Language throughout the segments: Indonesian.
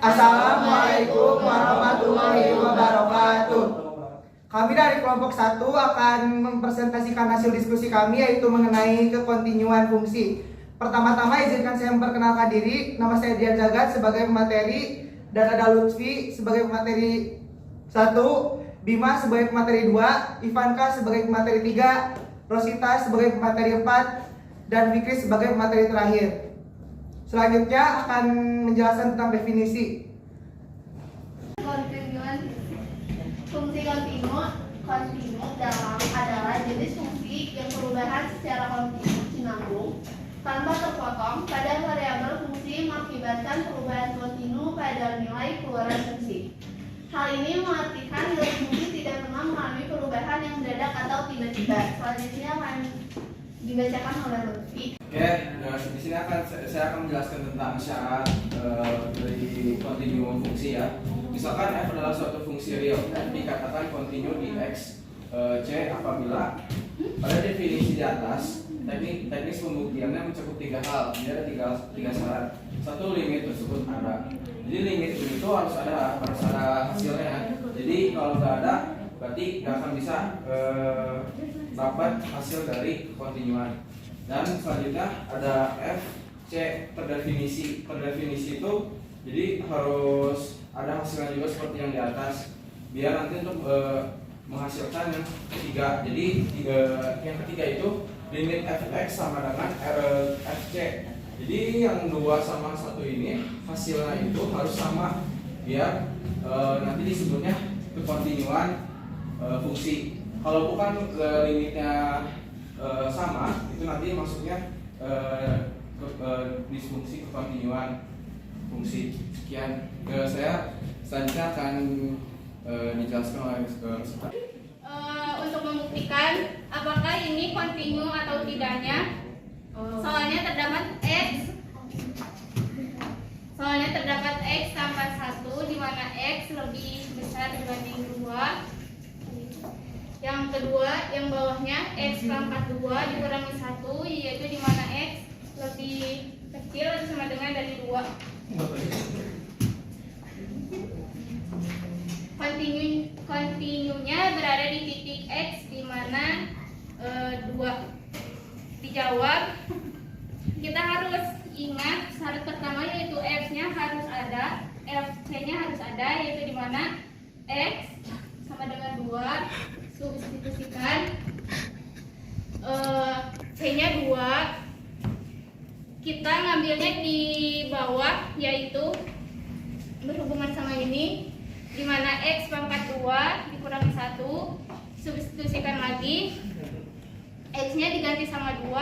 Assalamualaikum warahmatullahi wabarakatuh. Kami dari kelompok 1 akan mempresentasikan hasil diskusi kami, yaitu mengenai kekontinuan fungsi. Pertama-tama izinkan saya memperkenalkan diri. Nama saya Dian Jagat sebagai pemateri, dan ada Lutfi sebagai pemateri 1, Bima sebagai pemateri 2, Ivanka sebagai pemateri 3, Rosita sebagai pemateri 4, dan Fikri sebagai pemateri terakhir. Selanjutnya akan menjelaskan tentang definisi. Kontinuan fungsi kontinu adalah jenis fungsi yang perubahan secara kontinu sinambung tanpa terpotong pada variabel fungsi mengakibatkan perubahan kontinu pada nilai keluaran fungsi. Hal ini mengartikan nilai fungsi tidak pernah mengalami perubahan yang mendadak atau tiba-tiba. Selanjutnya akan dibacakan oleh Lutfi. Oke, di sini saya akan menjelaskan tentang syarat dari kontinuum fungsi ya. Misalkan f adalah suatu fungsi real, f dikatakan kontinu di x, c apabila pada definisi di atas teknis pembuktiannya mencakup 3 hal. Jadi ada tiga syarat. Satu, limit tersebut ada. Jadi limit itu harus ada hasilnya. Jadi kalau nggak ada, berarti nggak akan bisa dapat hasil dari kontinuan. Dan selanjutnya ada f, c terdefinisi. Terdefinisi itu jadi harus ada hasilnya juga seperti yang di atas, biar nanti untuk menghasilkan yang ketiga. Jadi yang ketiga itu limit fx sama dengan fc. Jadi yang 2 sama 1 ini hasilnya itu harus sama, biar nanti disebutnya kekontinuan fungsi. Kalau bukan limitnya sama, itu nanti maksudnya disfungsi kekontinuan fungsi. Sekian, saya selanjutnya akan dijelaskan oleh Rosita. Untuk membuktikan apakah ini kontinu atau tidaknya, soalnya terdapat x tambah 1 di mana x lebih besar dibanding 2. Yang kedua, yang bawahnya x pangkat 2 dikurangi 1, yaitu di mana x lebih kecil atau sama dengan dari 2. Kontinunya berada di titik x di mana 2. Dijawab, kita harus ingat syarat pertama yaitu f-nya harus ada, fc-nya harus ada, yaitu di mana x sama dengan 2. Substitusikan c-nya 2, kita ngambilnya di bawah, yaitu berhubungan sama ini, di mana x pangkat 2 dikurangi 1. Substitusikan lagi, x-nya diganti sama 2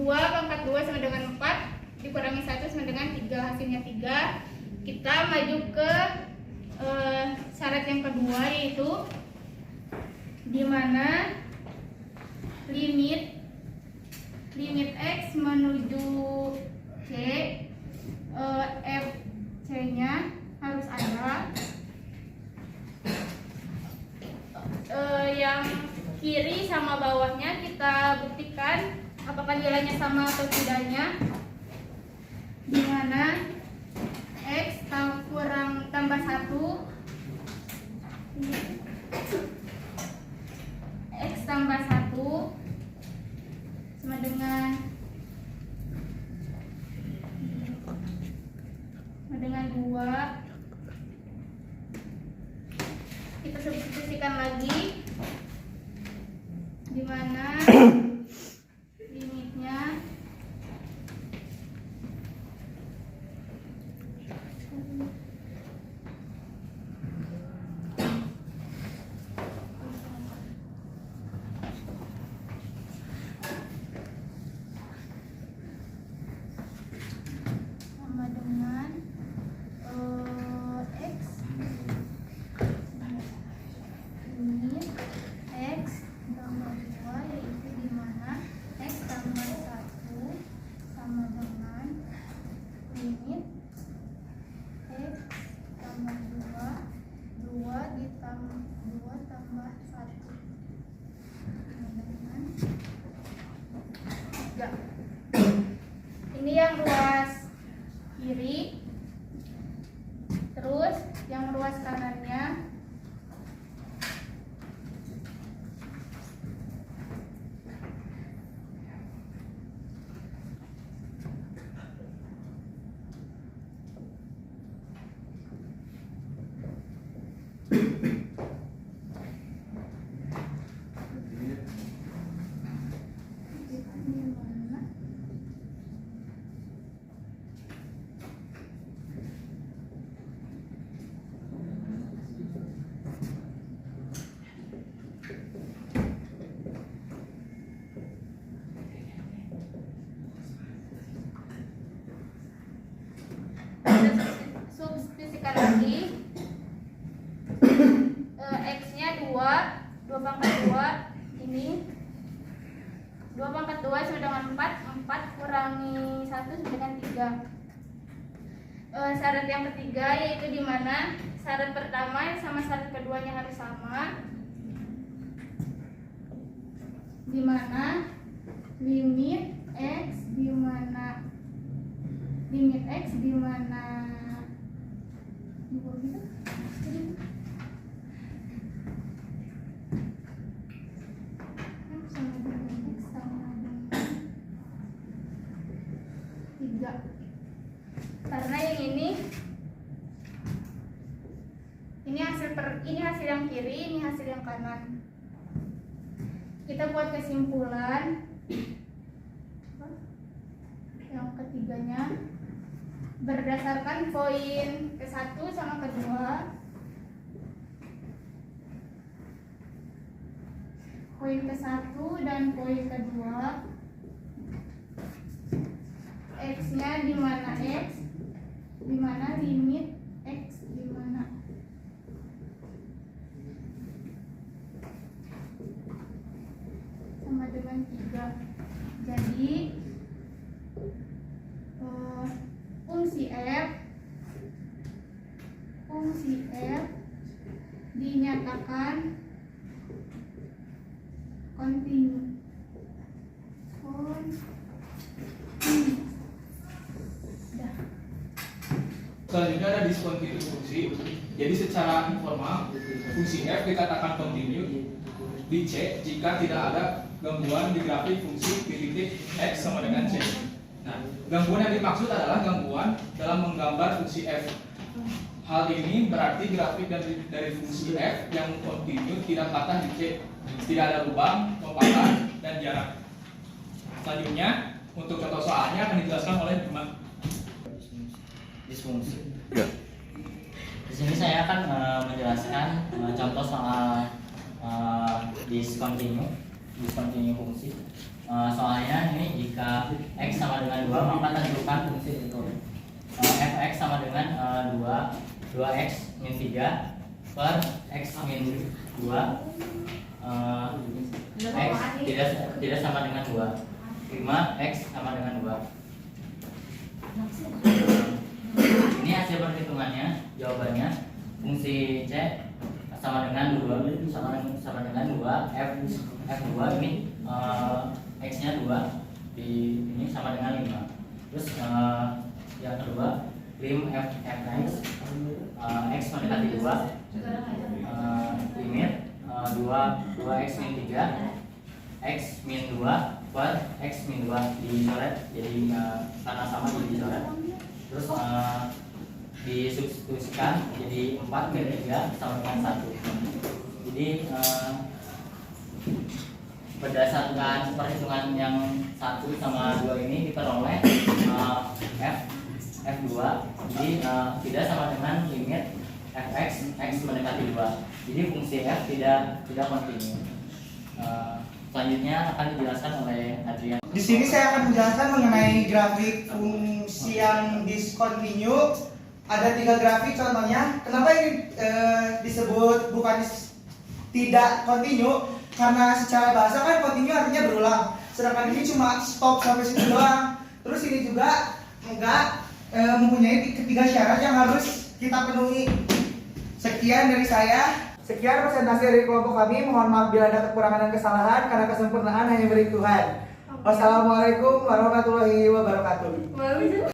pangkat 2 sama dengan 4 dikurangi 1 sama dengan 3, hasilnya 3. Kita maju ke syarat yang kedua, yaitu di mana limit x menuju c, fc-nya harus ada. Yang kiri sama bawahnya kita buktikan apakah nilainya sama atau tidaknya, di mana x kurang tambah 1, x tambah 1 sama dengan 2. Kita substitusikan lagi, di mana limitnya sama dengan x limit x tambah 2, yaitu pangkas kanannya. Substitusikan lagi. X-nya 2 pangkat 2 ini 2 pangkat 2 sama dengan 4 kurangi 1 sama dengan 3. Syarat yang ketiga yaitu di mana syarat pertama sama syarat keduanya harus sama, di mana limit x di mana sama dengan x sama dengan 3. Karena yang ini hasil yang kiri, ini hasil yang kanan. Kita buat kesimpulan yang ketiganya berdasarkan poin ke-1 sama ke-2. Poin ke-1 dan poin ke-2, x-nya di mana x, di mana limit x di mana. Sama dengan 3. Jadi fungsi f dinyatakan kontinu. Selanjutnya ada discontinuous fungsi. Jadi secara informal fungsi f dikatakan kontinu di C jika tidak ada gangguan di grafik fungsi di titik x sama dengan C. Nah, gangguan yang dimaksud adalah gangguan dalam menggambar fungsi f. Hal ini berarti grafik dari fungsi f yang kontinu tidak patah di C, tidak ada lubang, lompatan, dan jarak. Selanjutnya, untuk contoh soalnya akan dijelaskan oleh Bima. Disfungsi. Di sini saya akan menjelaskan contoh soal discontinue fungsi. Soalnya ini jika x sama dengan 2 maka tentukan fungsi itu. Fx sama dengan 2x min 3 per x min 2 x tidak sama dengan 2, 5x sama dengan 2. Ini hasil perhitungannya, jawabannya fungsi C sama dengan 2 f2 ini x-nya 2 ini sama dengan 5. Terus yang kedua lim fx x mendekati 2 limit 2x min 3 x min 2 per x min 2 dicoret, jadi karena sama jadi dicoret. Terus disubstitusikan jadi 4 min 3 sama dengan 1. Jadi berdasarkan perhitungan yang 1 sama 2 ini diperoleh f2, jadi tidak sama dengan limit fx x mendekati 2. Jadi fungsi f tidak kontinu. Selanjutnya akan dijelaskan oleh Adrian. Di sini saya akan menjelaskan mengenai grafik fungsi yang discontinue. Ada 3 grafik contohnya. Kenapa ini disebut bukan tidak kontinu? Karena secara bahasa kan kontinu artinya berulang. Sedangkan ini cuma stop sampai situ doang. Terus ini juga enggak mempunyai 3 syarat yang harus kita penuhi. Sekian dari saya. Sekian presentasi dari kelompok kami. Mohon maaf bila ada kekurangan dan kesalahan, karena kesempurnaan hanya milik Tuhan. Wassalamualaikum warahmatullahi wabarakatuh.